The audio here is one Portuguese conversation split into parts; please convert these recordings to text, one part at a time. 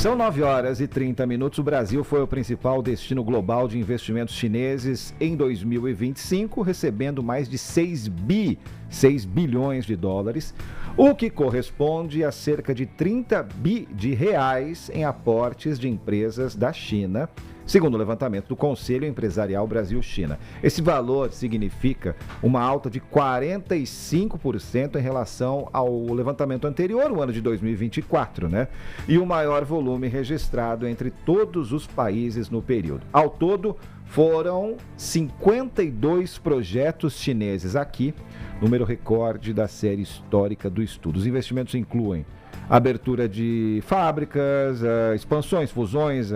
São 9h30. O Brasil foi o principal destino global de investimentos chineses em 2025, recebendo mais de 6 bilhões de dólares, o que corresponde a cerca de 30 bi de reais em aportes de empresas da China, segundo o levantamento do Conselho Empresarial Brasil-China. Esse valor significa uma alta de 45% em relação ao levantamento anterior, o ano de 2024, né? E o maior volume registrado entre todos os países no período. Ao todo, foram 52 projetos chineses aqui, número recorde da série histórica do estudo. Os investimentos incluem abertura de fábricas, expansões, fusões,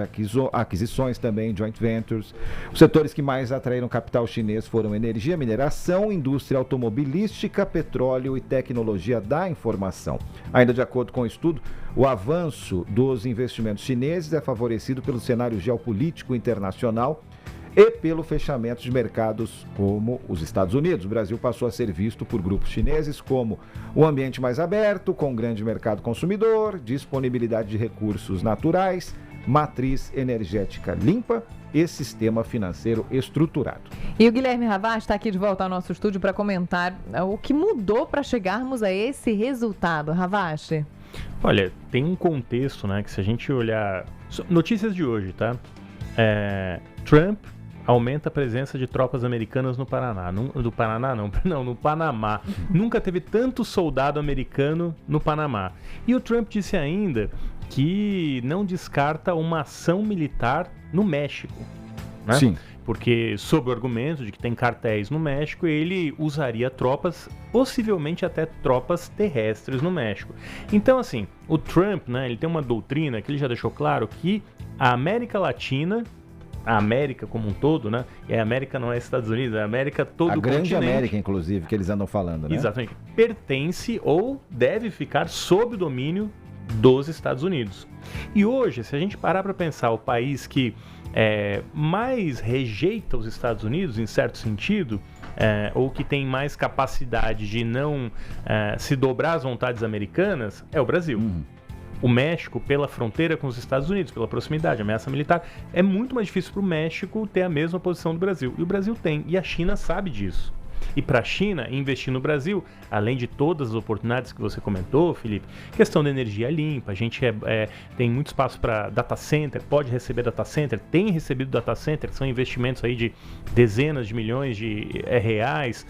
aquisições também, joint ventures. Os setores que mais atraíram capital chinês foram energia, mineração, indústria automobilística, petróleo e tecnologia da informação. Ainda de acordo com o estudo, o avanço dos investimentos chineses é favorecido pelo cenário geopolítico internacional e pelo fechamento de mercados como os Estados Unidos. O Brasil passou a ser visto por grupos chineses como um ambiente mais aberto, com grande mercado consumidor, disponibilidade de recursos naturais, matriz energética limpa e sistema financeiro estruturado. E o Guilherme Ravache está aqui de volta ao nosso estúdio para comentar o que mudou para chegarmos a esse resultado. Ravache. Olha, tem um contexto, né, que se a gente olhar... Notícias de hoje, tá? Trump aumenta a presença de tropas americanas no Paraná. No Panamá. Nunca teve tanto soldado americano no Panamá. E o Trump disse ainda que não descarta uma ação militar no México, né? Sim. Porque, sob o argumento de que tem cartéis no México, ele usaria tropas, possivelmente até tropas terrestres no México. Então, assim, o Trump, né, ele tem uma doutrina que ele já deixou claro que a América Latina, a América como um todo, né? E a América não é Estados Unidos, é a América todo o continente. A grande América, inclusive, que eles andam falando, né? Exatamente. Pertence ou deve ficar sob o domínio dos Estados Unidos. E hoje, se a gente parar para pensar, o país que mais rejeita os Estados Unidos, em certo sentido, ou que tem mais capacidade de não se dobrar às vontades americanas, é o Brasil. O México, pela fronteira com os Estados Unidos, pela proximidade, ameaça militar, é muito mais difícil para o México ter a mesma posição do Brasil. E o Brasil tem, e a China sabe disso. E para a China, investir no Brasil, além de todas as oportunidades que você comentou, Felipe, questão da energia limpa, a gente tem muito espaço para data center, pode receber data center, tem recebido data center, que são investimentos aí de dezenas de milhões de reais,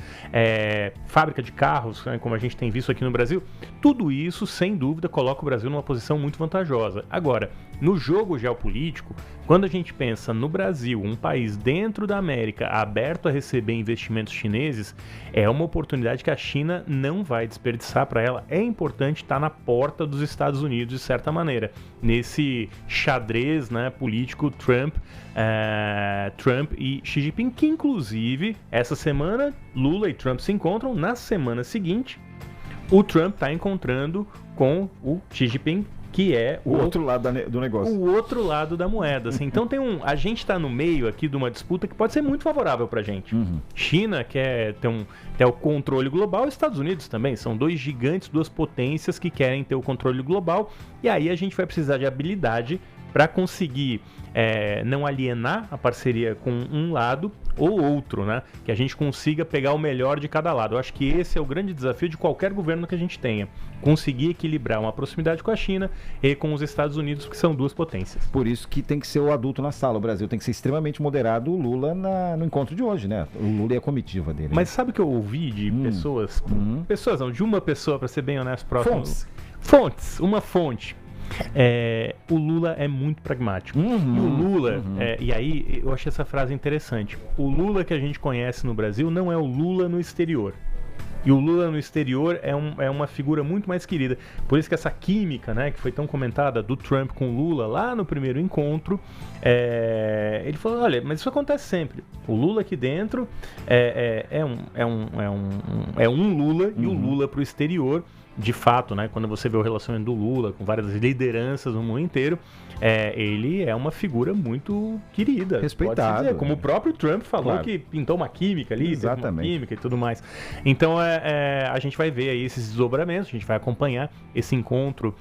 fábrica de carros, né, como a gente tem visto aqui no Brasil. Tudo isso, sem dúvida, coloca o Brasil numa posição muito vantajosa. Agora, no jogo geopolítico, quando a gente pensa no Brasil, um país dentro da América aberto a receber investimentos chineses, é uma oportunidade que a China não vai desperdiçar para ela. É importante estar na porta dos Estados Unidos, de certa maneira, nesse xadrez, né, político Trump e Xi Jinping, que inclusive essa semana Lula e Trump se encontram. Na semana seguinte, o Trump está encontrando com o Xi Jinping, que é o outro lado do negócio. O outro lado da moeda. Assim. Então a gente está no meio aqui de uma disputa que pode ser muito favorável para a gente. China quer ter o controle global, Estados Unidos também. São dois gigantes, duas potências que querem ter o controle global. E aí a gente vai precisar de habilidade para conseguir não alienar a parceria com um lado ou outro, né? Que a gente consiga pegar o melhor de cada lado. Eu acho que esse é o grande desafio de qualquer governo que a gente tenha. Conseguir equilibrar uma proximidade com a China e com os Estados Unidos, que são duas potências. Por isso que tem que ser o adulto na sala. O Brasil tem que ser extremamente moderado. O Lula no encontro de hoje, né? O Lula e a comitiva dele. Mas sabe o que eu ouvi de pessoas? Pessoas não, de uma pessoa, para ser bem honesto, próximo. Fontes. Uma fonte. O Lula é muito pragmático. E o Lula, e aí eu achei essa frase interessante. O Lula que a gente conhece no Brasil não é o Lula no exterior. E o Lula no exterior é uma figura muito mais querida. Por isso que essa química, né, que foi tão comentada do Trump com o Lula lá no primeiro encontro, ele falou, olha, mas isso acontece sempre. O Lula aqui dentro é um Lula e o Lula pro exterior. De fato, né, quando você vê o relacionamento do Lula com várias lideranças no mundo inteiro, ele é uma figura muito querida. Respeitado. Como o próprio Trump falou, claro, que pintou uma química ali, teve uma química e tudo mais. Então, a gente vai ver aí esses desdobramentos, a gente vai acompanhar esse encontro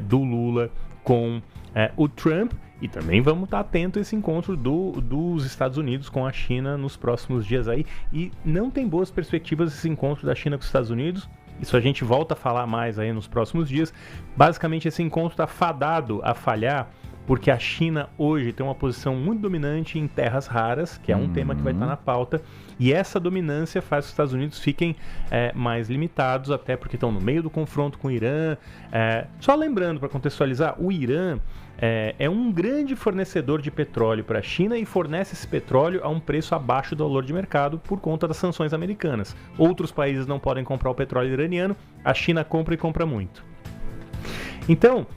do Lula com o Trump, e também vamos estar atento a esse encontro dos Estados Unidos com a China nos próximos dias aí. E não tem boas perspectivas esse encontro da China com os Estados Unidos. Isso a gente volta a falar mais aí nos próximos dias. Basicamente, esse encontro está fadado a falhar, porque a China hoje tem uma posição muito dominante em terras raras, que é um tema que vai estar na pauta, e essa dominância faz que os Estados Unidos fiquem mais limitados, até porque estão no meio do confronto com o Irã. Só lembrando, para contextualizar, o Irã é um grande fornecedor de petróleo para a China e fornece esse petróleo a um preço abaixo do valor de mercado por conta das sanções americanas. Outros países não podem comprar o petróleo iraniano, a China compra e compra muito. Então,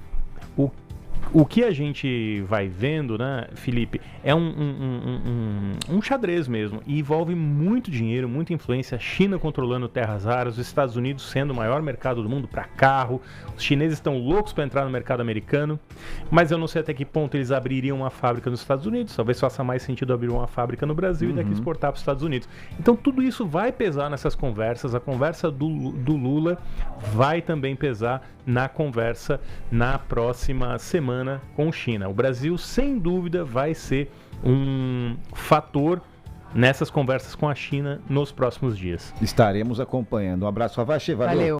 o que a gente vai vendo, né, Felipe, é um xadrez mesmo, e envolve muito dinheiro, muita influência, a China controlando terras raras, os Estados Unidos sendo o maior mercado do mundo para carro, os chineses estão loucos para entrar no mercado americano, mas eu não sei até que ponto eles abririam uma fábrica nos Estados Unidos, talvez faça mais sentido abrir uma fábrica no Brasil e daqui exportar para os Estados Unidos. Então tudo isso vai pesar nessas conversas, a conversa do Lula vai também pesar na conversa na próxima semana com China. O Brasil, sem dúvida, vai ser um fator nessas conversas com a China nos próximos dias. Estaremos acompanhando. Um abraço, Ravache. Valeu.